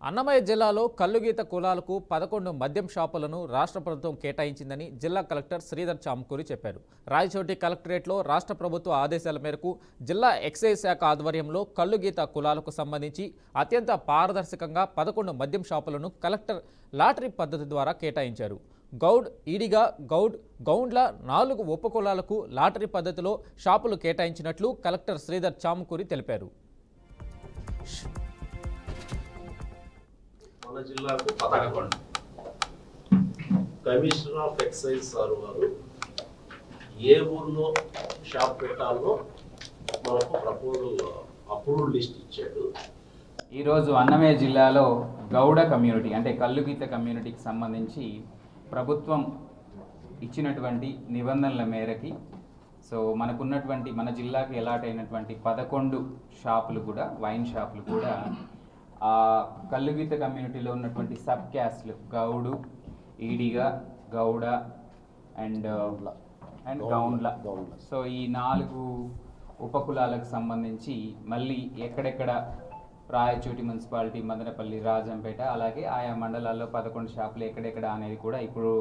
అన్నమయ్య జిల్లాలో కల్లుగీత కులాలకు 11 మద్యం షాపులను రాష్ట్ర ప్రభుత్వం కేటాయించిందని జిల్లా కలెక్టర్ శ్రీధర్ చామకూరి చెప్పారు. రాయచోటి కలెక్టరేట్లో రాష్ట్ర ప్రభుత్వ ఆదేశాల మేరకు జిల్లా ఎక్సైజ్ శాఖ ఆధ్వర్యంలో కల్లుగీత కులాలకు సంబంధించి అత్యంత పారదర్శకంగా 11 మద్యం షాపులను కలెక్టర్ లాటరీ పద్ధతి ద్వారా కేటాయించారు. గౌడ్, ఈడిగా, గౌండ్ల 4 ఉపకులాలకు లాటరీ పద్ధతిలో షాపులు కేటాయించినట్లు కలెక్టర్ శ్రీధర్ చామకూరి తెలిపారు. మన జిల్లాకు 11 కమిషనర్ ఆఫ్ ఎక్సైజ్ సార్ వారు ఏ ఊర్లో షాప్ పెట్టాలో మనకు ప్రపోజల్ అప్రూవ్డ్ లిస్ట్ ఇచ్చాడు. ఈరోజు అన్నమయ్య జిల్లాలో గౌడ కమ్యూనిటీ అంటే కల్లుగీత కమ్యూనిటీకి సంబంధించి ప్రభుత్వం ఇచ్చినటువంటి నిబంధనల మేరకి మనకున్నటువంటి మన జిల్లాకి అలాట్ అయినటువంటి 11 షాపులు కూడా వైన్ షాపులు కూడా ఆ కల్లుగీత కమ్యూనిటీలో ఉన్నటువంటి సబ్ క్యాస్ట్లు గౌడు, ఈడిగా, గౌడ అండ్ గౌండ్ల. సో ఈ 4 ఉపకులాలకు సంబంధించి మళ్ళీ ఎక్కడెక్కడ రాయచోటి మున్సిపాలిటీ, మదనపల్లి, రాజంపేట అలాగే ఆయా మండలాల్లో 11 షాపులు ఎక్కడెక్కడ అనేది కూడా ఇప్పుడు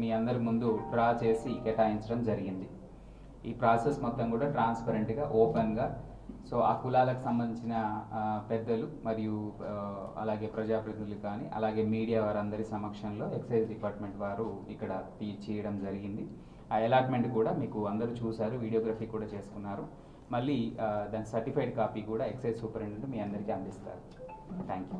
మీ అందరి ముందు డ్రా చేసి కేటాయించడం జరిగింది. ఈ ప్రాసెస్ మొత్తం కూడా ట్రాన్స్పరెంట్గా, ఓపెన్గా ఆ కులాలకు సంబంధించిన పెద్దలు మరియు అలాగే ప్రజాప్రతినిధులు కానీ అలాగే మీడియా వారందరి సమక్షంలో ఎక్సైజ్ డిపార్ట్మెంట్ వారు ఇక్కడ చేయడం జరిగింది. ఆ అలాట్మెంట్ కూడా మీకు అందరూ చూశారు, వీడియోగ్రఫీ కూడా చేసుకున్నారు. మళ్ళీ దాని సర్టిఫైడ్ కాపీ కూడా ఎక్సైజ్ సూపరింటెండెంట్ మీ అందరికీ అందిస్తారు. Thank you.